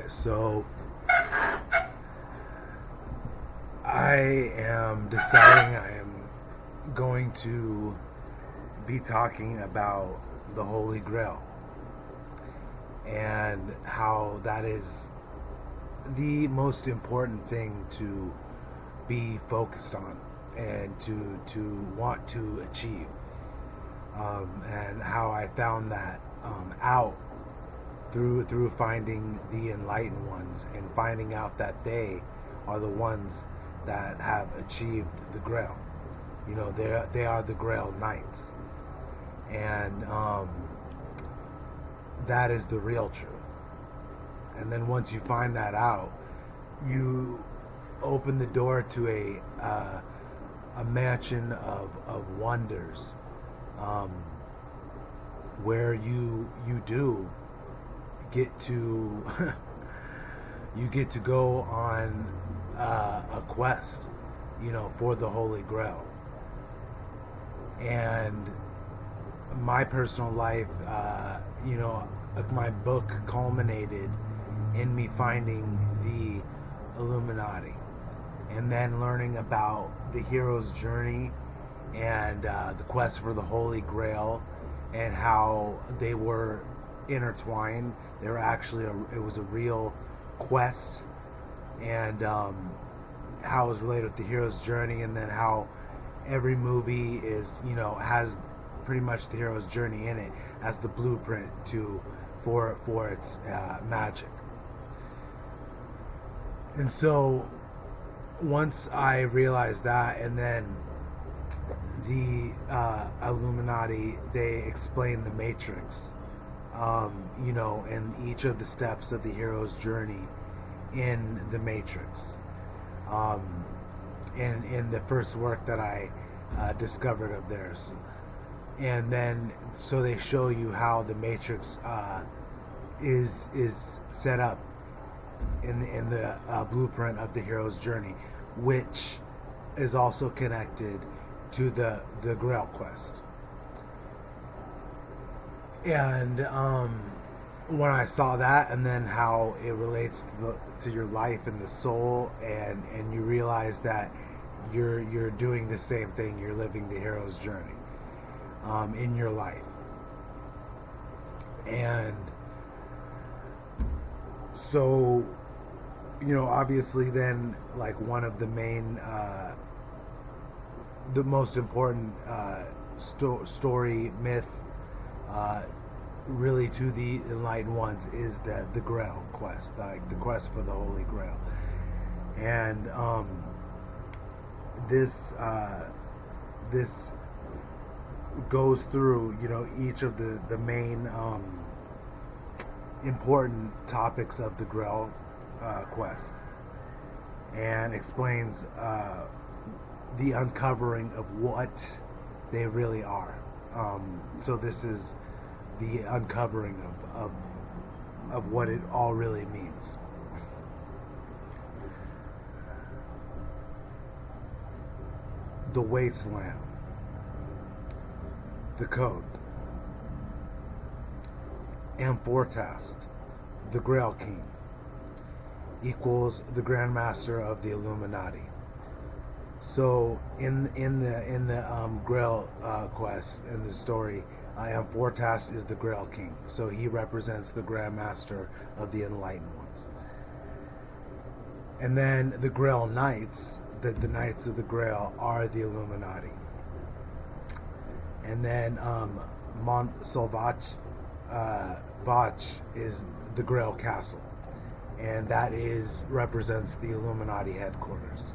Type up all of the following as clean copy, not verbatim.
So I am deciding I am going to be talking about the Holy Grail and how that is the most important thing to be focused on and to want to achieve, and how I found that out through finding the enlightened ones and finding out that they are the ones that have achieved the Grail. You know, they are the Grail Knights, and that is the real truth. And then once you find that out, you open the door to a mansion of wonders, where you do get to you get to go on a quest, you know, for the Holy Grail. And my personal life, you know, my book culminated in me finding the Illuminati, and then learning about the hero's journey and the quest for the Holy Grail, and how they were intertwined. They were actually it was a real quest, and how it was related with the hero's journey, and then how every movie is, you know, has pretty much the hero's journey in it as the blueprint for its magic. And so once I realized that, and then the Illuminati, they explain the Matrix, you know, and each of the steps of the hero's journey in the Matrix. In the first work that I discovered of theirs. And then, so they show you how the Matrix is set up in the blueprint of the hero's journey, which is also connected to the Grail quest. And when I saw that, and then how it relates to your life and the soul, and you realize that you're doing the same thing, you're living the hero's journey in your life. And so, you know, obviously then, like, one of the main the most important story myth, really, to the enlightened ones, is the Grail quest, like the quest for the Holy Grail. And this goes through, you know, each of the main important topics of the Grail quest, and explains the uncovering of what they really are. So this is the uncovering of what it all really means. The wasteland. The code. Amfortast, the Grail King, equals the Grand Master of the Illuminati. So in the Grail quest, in the story, Amfortast is the Grail King. So he represents the Grand Master of the Enlightened Ones. And then the Grail Knights, the Knights of the Grail, are the Illuminati. And then Mont Sauvage is the Grail Castle, and that represents the Illuminati headquarters.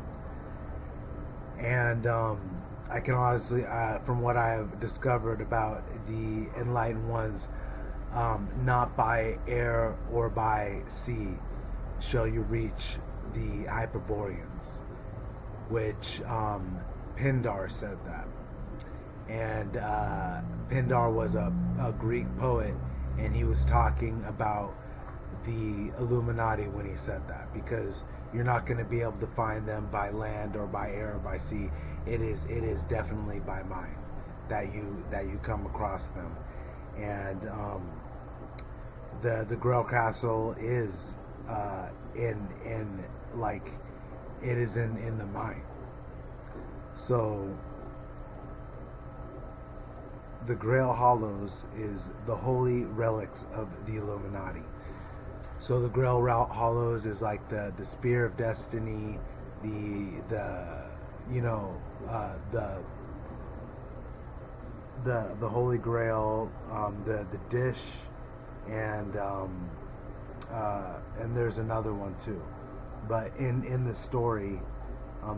And I can honestly, from what I have discovered about the enlightened ones, not by air or by sea shall you reach the Hyperboreans, which Pindar said that. And Pindar was a Greek poet, and he was talking about the Illuminati when he said that, because you're not going to be able to find them by land or by air or by sea. It is definitely by mind that you come across them. And the Grail Castle is in like it is in the mind. So the Grail Hollows is the holy relics of the Illuminati. So the Grail Hollows is like the spear of destiny, the you know the Holy Grail, the dish, and there's another one too. But in the story,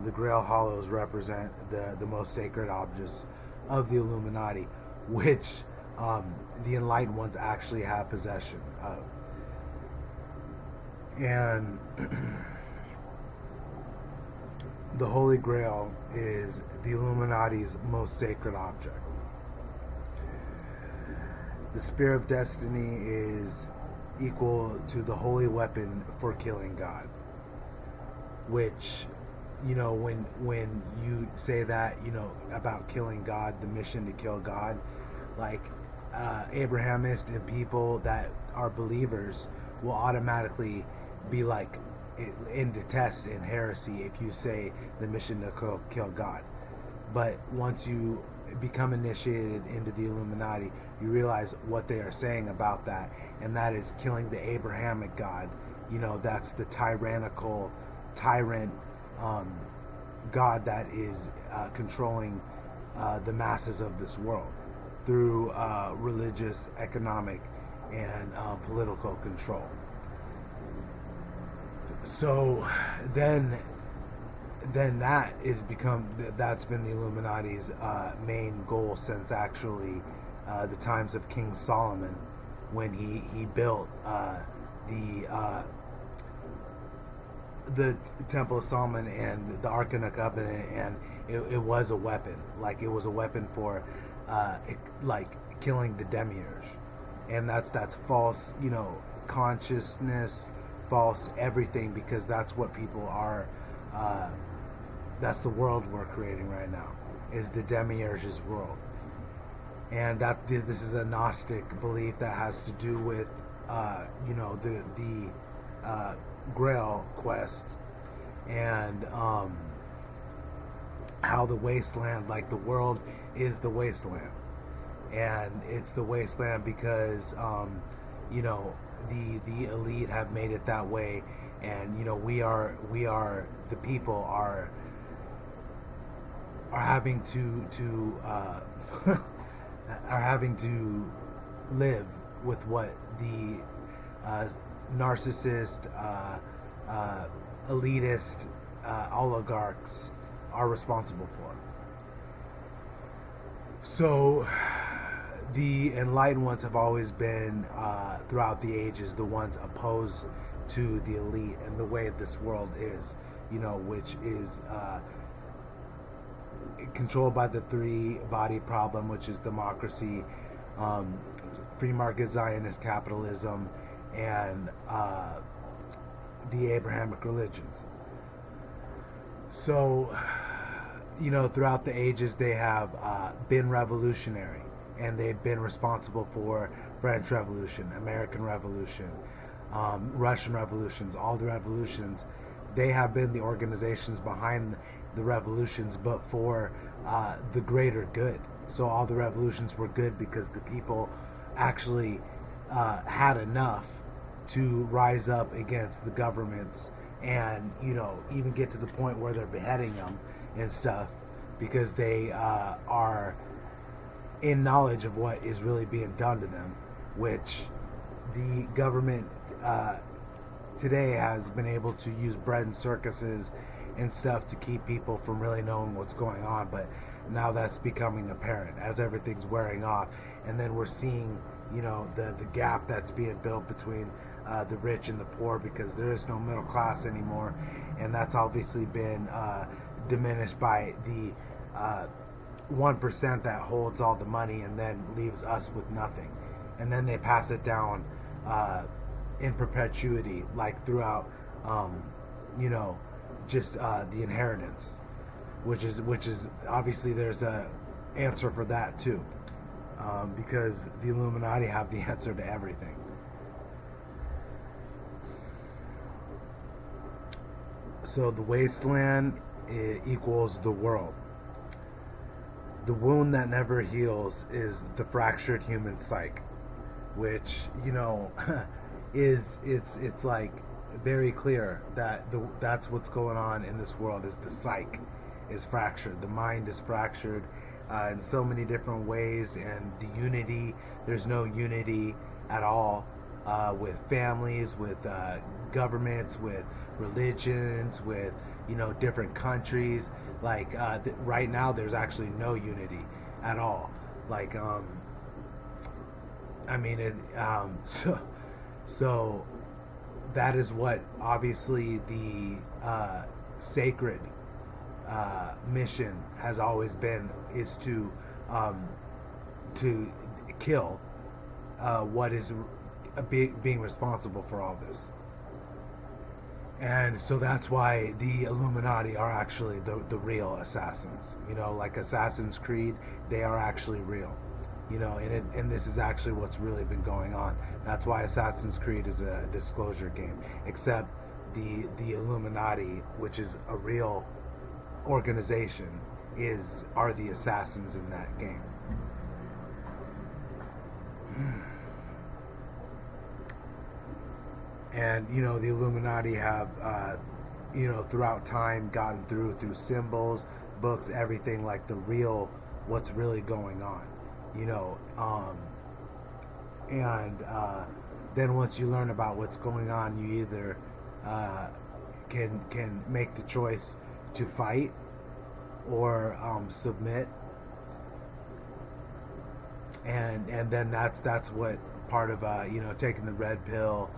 the Grail Hollows represent the most sacred objects of the Illuminati, which the Enlightened ones actually have possession of. And the Holy Grail is the Illuminati's most sacred object. The Spear of Destiny is equal to the holy weapon for killing God. Which, when you say that, about killing God, the mission to kill God, like Abrahamist and people that are believers will automatically be like in detest and heresy if you say the mission to kill God. But once you become initiated into the Illuminati, you realize what they are saying about that, and that is killing the Abrahamic God. That's the tyrannical tyrant God that is controlling the masses of this world through religious, economic, and political control. So then that's been the Illuminati's main goal since actually the times of King Solomon, when he built the Temple of Solomon and the Ark of the Covenant, and it was a weapon. Like, it was a weapon for killing the demiurge, and that's false, consciousness, false everything, because that's what people are. That's the world we're creating right now, is the demiurge's world, and that this is a Gnostic belief that has to do with the Grail quest, and how the wasteland, like the world is the wasteland, and it's the wasteland because the elite have made it that way, and we are the people are having to are having to live with what the narcissist, elitist oligarchs are responsible for. So the Enlightened ones have always been, throughout the ages, the ones opposed to the elite and the way this world is, which is controlled by the three-body problem, which is democracy, free market Zionist capitalism, and the Abrahamic religions. So, throughout the ages, they have been revolutionary, and they've been responsible for French Revolution, American Revolution, Russian revolutions, all the revolutions. They have been the organizations behind the revolutions, but for the greater good. So all the revolutions were good because the people actually had enough to rise up against the governments, and even get to the point where they're beheading them and stuff, because they are in knowledge of what is really being done to them, which the government today has been able to use bread and circuses and stuff to keep people from really knowing what's going on. But now that's becoming apparent as everything's wearing off, and then we're seeing the gap that's being built between the rich and the poor, because there is no middle class anymore, and that's obviously been diminished by the 1% that holds all the money and then leaves us with nothing, and then they pass it down in perpetuity, like throughout just the inheritance, which is obviously there's a answer for that too, because the Illuminati have the answer to everything. So the wasteland equals the world. The wound that never heals is the fractured human psyche, which is it's like very clear that that's what's going on in this world. Is the psyche is fractured, the mind is fractured in so many different ways, and the unity, there's no unity at all with families, with governments, with religions, with different countries. Like right now, there's actually no unity at all. Like I mean, so that is what obviously the sacred mission has always been, is to kill what is being responsible for all this. And so that's why the Illuminati are actually the real assassins. Like Assassin's Creed, they are actually real. And this is actually what's really been going on. That's why Assassin's Creed is a disclosure game. Except the Illuminati, which is a real organization, are the assassins in that game. And the Illuminati have throughout time gotten through symbols, books, everything, like what's really going on. And then once you learn about what's going on, you either can make the choice to fight or submit, and then that's what part of taking the red pill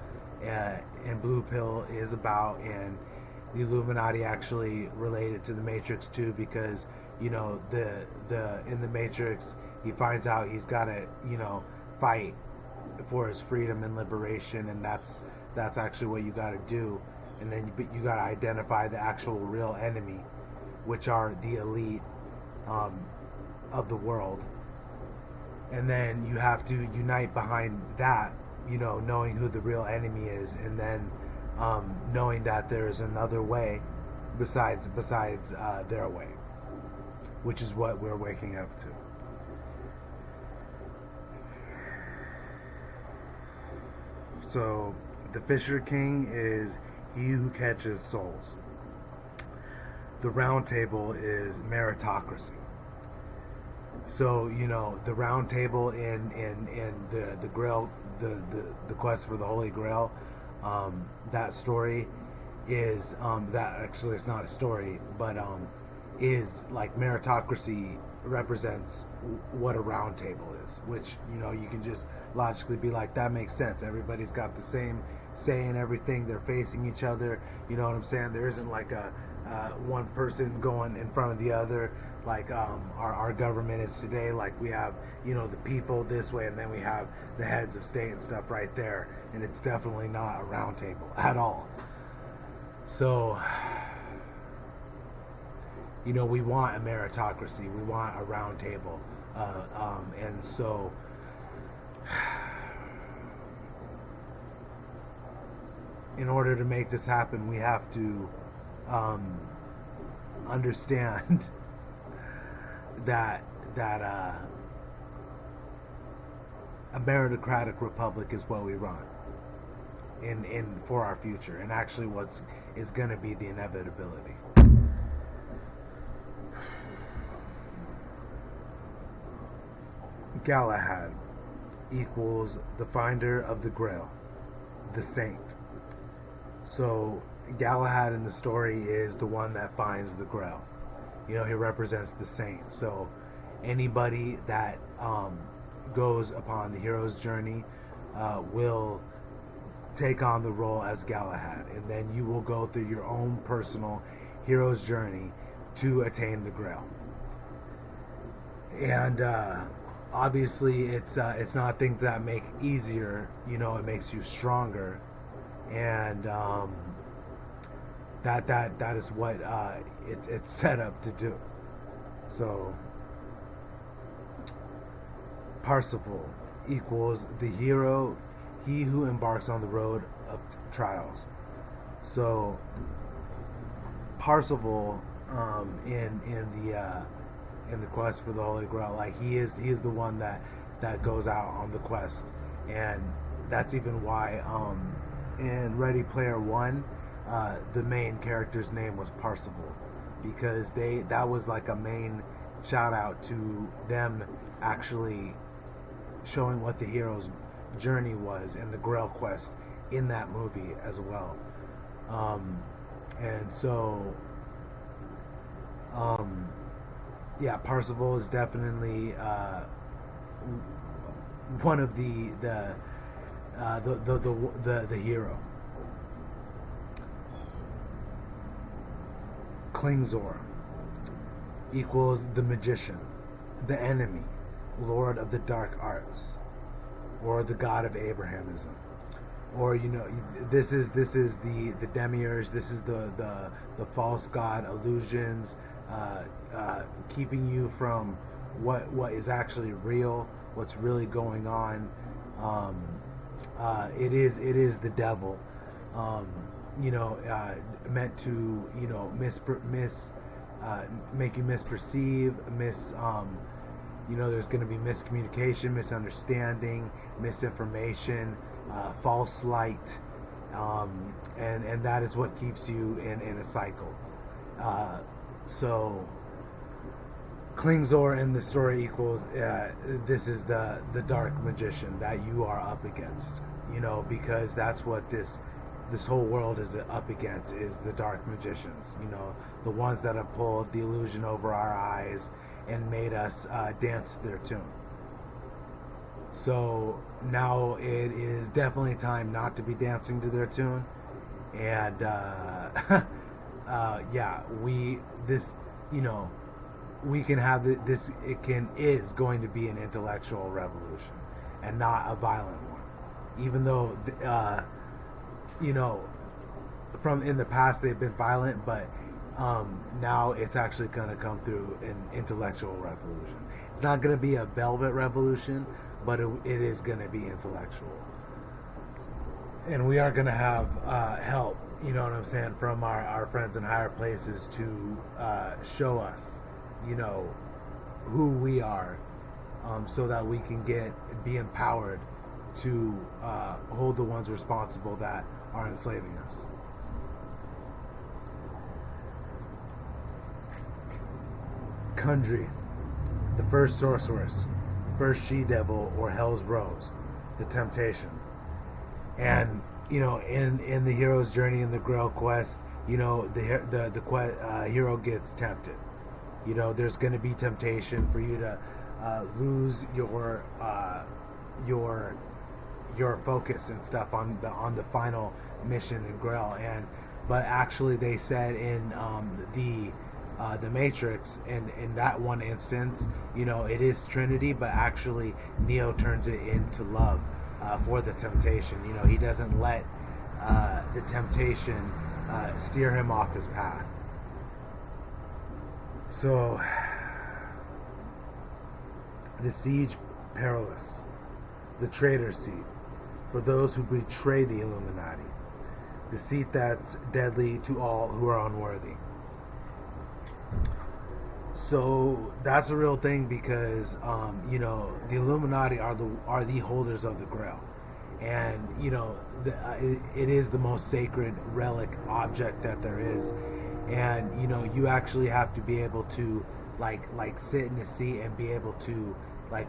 and blue pill is about. And the Illuminati actually related to the Matrix too, because the in the Matrix, he finds out he's got to fight for his freedom and liberation, and that's actually what you got to do. And then you got to identify the actual real enemy, which are the elite of the world. And then you have to unite behind that, knowing who the real enemy is, and then knowing that there is another way besides their way, which is what we're waking up to. So the Fisher King is he who catches souls. The Round Table is meritocracy. So the Round Table in the Grail, the quest for the Holy Grail, that story is that actually it's not a story, but is like meritocracy represents what a round table is, which you can just logically be like, that makes sense. Everybody's got the same say in everything. They're facing each other. You know what I'm saying? There isn't like a one person going in front of the other, like our government is today. Like we have the people this way, and then we have the heads of state and stuff right there, and it's definitely not a round table at all. So we want a meritocracy, we want a round table, and so in order to make this happen, we have to understand that a meritocratic republic is what we run in for our future, and actually what's is going to be the inevitability. Galahad equals the finder of the Grail, the saint. So Galahad in the story is the one that finds the Grail. He represents the saint. So anybody that goes upon the hero's journey will take on the role as Galahad, and then you will go through your own personal hero's journey to attain the Grail. And obviously, it's not things that make easier. It makes you stronger, and that is what it's set up to do. So Parsifal equals the hero, he who embarks on the road of trials. So Parsifal, in the quest for the Holy Grail, like he is the one that goes out on the quest, and that's even why in Ready Player One, the main character's name was Parsifal, because that was like a main shout out to them actually showing what the hero's journey was and the Grail quest in that movie as well. And so, yeah, Parsifal is definitely one of the hero. Klingzor equals the magician, the enemy, lord of the dark arts, or the god of Abrahamism, or this is the demiurge. This is the false god illusions, keeping you from what is actually real, what's really going on. It is the devil, meant to make you misperceive, there's going to be miscommunication, misunderstanding, misinformation, false light, and that is what keeps you in a cycle. So Klingzor in the story equals this is the dark magician that you are up against, because that's what this whole world is up against, is the dark magicians, the ones that have pulled the illusion over our eyes and made us dance to their tune. So now it is definitely time not to be dancing to their tune, and we can have this. Is going to be an intellectual revolution and not a violent one, even though from in the past they've been violent, but now it's actually going to come through an intellectual revolution. It's not going to be a velvet revolution, but it is going to be intellectual, and we are going to have help, from our friends in higher places to show us who we are, so that we can be empowered to hold the ones responsible that are enslaving us. Kundry, the first sorceress, first she-devil, or Hell's Rose, the temptation. And in the hero's journey in the Grail quest, the hero gets tempted. There's going to be temptation for you to lose your focus and stuff on the final mission in Grail. But actually, they said in the Matrix, in that one instance, it is Trinity, but actually Neo turns it into love for the temptation. He doesn't let the temptation steer him off his path. So, the Siege Perilous, the traitor seat, for those who betray the Illuminati, the seat that's deadly to all who are unworthy. So that's a real thing, because the Illuminati are the holders of the Grail, and it is the most sacred relic object that there is, and you actually have to be able to like sit in the seat and be able to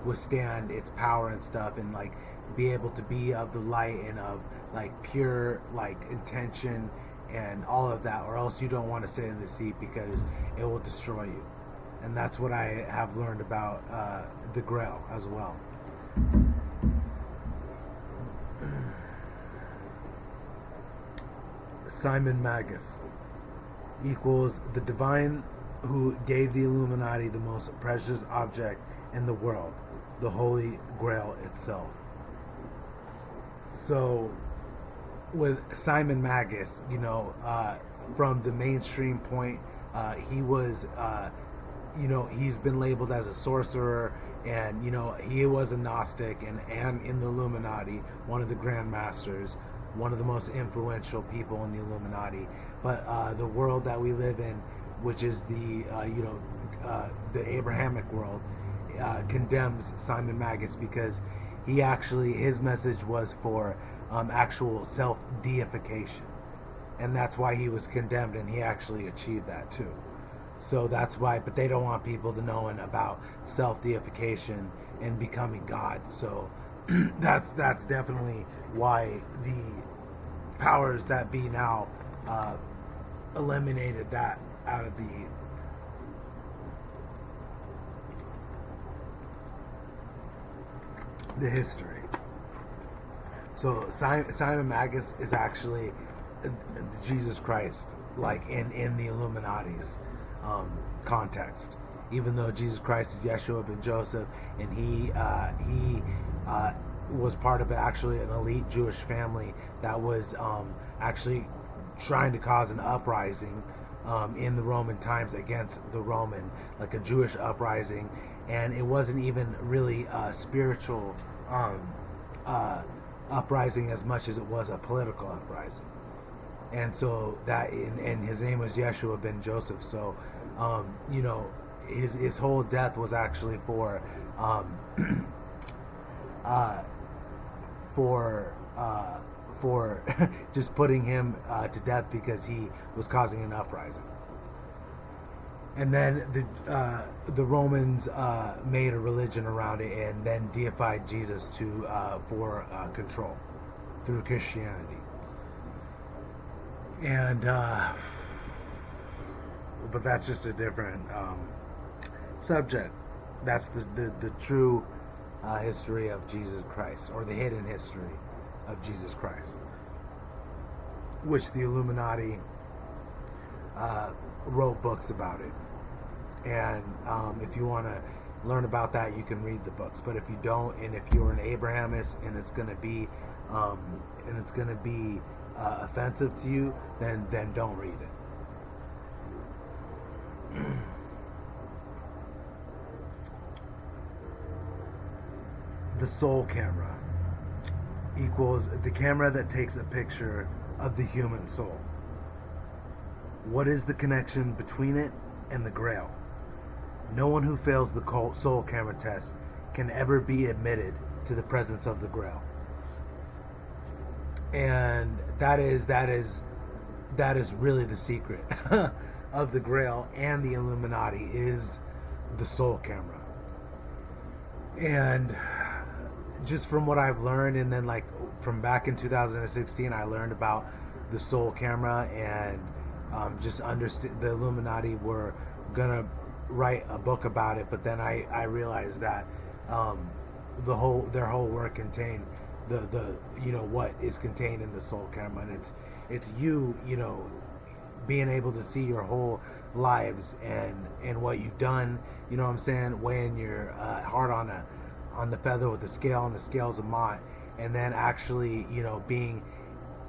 withstand its power and stuff, and be able to be of the light and of pure intention and all of that, or else you don't want to sit in the seat because it will destroy you. And that's what I have learned about the Grail as well. Simon Magus equals the divine who gave the Illuminati the most precious object in the world, the Holy Grail itself. So with Simon Magus, from the mainstream point, he was he's been labeled as a sorcerer, and he was a Gnostic, and in the Illuminati, one of the Grand Masters, one of the most influential people in the Illuminati. but the world that we live in, which is the Abrahamic world, condemns Simon Magus because his message was for actual self deification, and that's why he was condemned, and he actually achieved that too. So that's why, but they don't want people to knowing about self deification and becoming God. So that's definitely why the powers that be now eliminated that out of the history. So Simon Magus is actually Jesus Christ, like in the Illuminati's context. Even though Jesus Christ is Yeshua ben Joseph, and he was part of actually an elite Jewish family that was actually trying to cause an uprising in the Roman times against the Roman, like a Jewish uprising, and it wasn't even really a spiritual uprising as much as it was a political uprising. And so and his name was Yeshua ben Joseph. So his whole death was actually for for just putting him to death because he was causing an uprising. And then the Romans made a religion around it, and then deified Jesus for control through Christianity. And but that's just a different subject. That's the true history of Jesus Christ, or the hidden history of Jesus Christ, which the Illuminati wrote books about it. And if you want to learn about that, you can read the books. But if you don't, and if you're an Abrahamist and it's going to be offensive to you, then don't read it. The soul camera equals the camera that takes a picture of the human soul. What is the connection between it and the Grail? No one who fails the soul camera test can ever be admitted to the presence of the Grail. And that is really the secret of the Grail and the Illuminati, is the soul camera. And just from what I've learned, and then like from back in 2016, I learned about the soul camera, and just understood the Illuminati were gonna write a book about it. But then I realized that their whole work contained the what is contained in the soul camera, and it's you being able to see your whole lives and what you've done, what I'm saying, weighing your heart on the feather with the scale, on the scales of Mott, and then actually being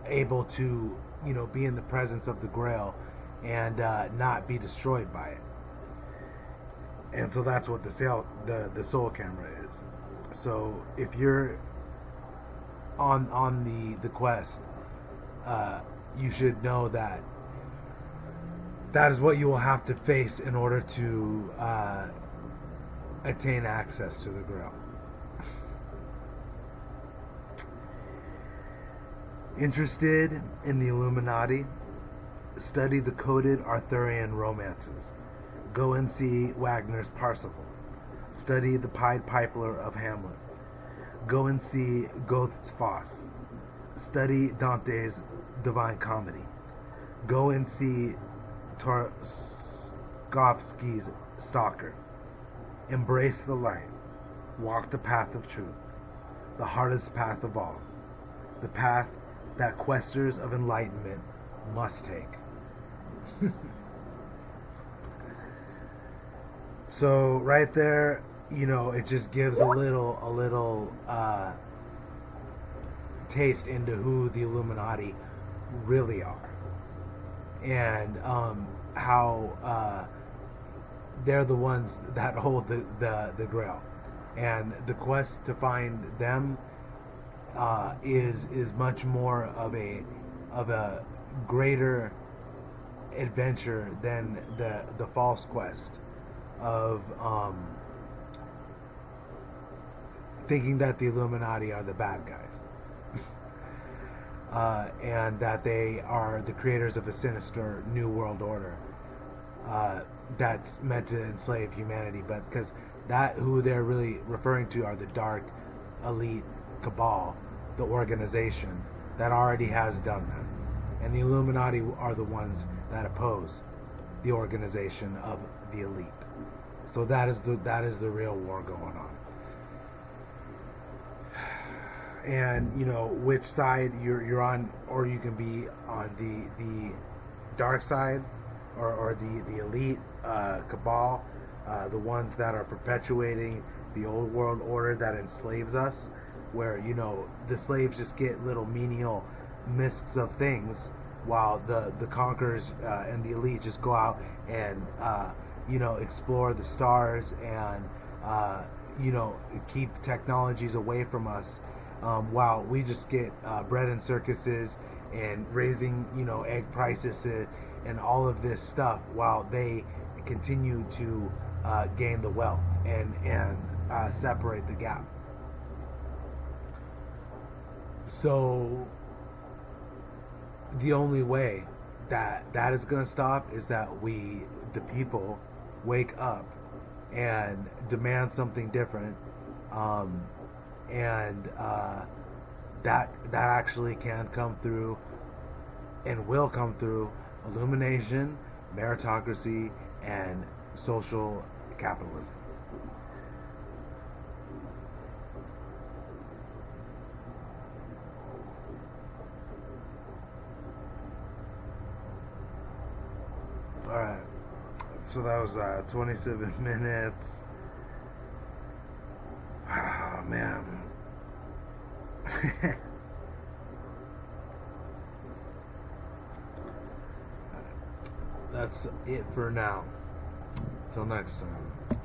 able to be in the presence of the Grail and not be destroyed by it. And so that's what the soul camera is. So if you're on the quest, you should know that is what you will have to face in order to attain access to the Grail. Interested in the Illuminati? Study the coded Arthurian romances. Go and see Wagner's Parsifal. Study the Pied Piper of Hamlet. Go and see Goethe's Faust. Study Dante's Divine Comedy. Go and see Tarkovsky's Stalker. Embrace the light. Walk the path of truth. The hardest path of all. The path that questers of enlightenment must take. So right there, it just gives a little taste into who the Illuminati really are, and how they're the ones that hold the Grail, and the quest to find them is much more of a greater adventure than the false quest of thinking that the Illuminati are the bad guys, and that they are the creators of a sinister new world order that's meant to enslave humanity. But because that who they're really referring to are the dark elite cabal, the organization that already has done that, and the Illuminati are the ones that oppose the organization of the elite. So that is the real war going on. And you know which side you're on, or you can be on the dark side, or the elite cabal, the ones that are perpetuating the old world order that enslaves us, where you know the slaves just get little menial miscs of things, while the conquerors and the elite just go out and explore the stars and keep technologies away from us, while we just get bred in circuses and raising egg prices and all of this stuff, while they continue to gain the wealth and separate the gap. So the only way that is going to stop is that we, the people, wake up and demand something different, and that actually can come through and will come through illumination, meritocracy, and social capitalism. All right, so that was 27 minutes. Oh man. That's it for now. Till next time.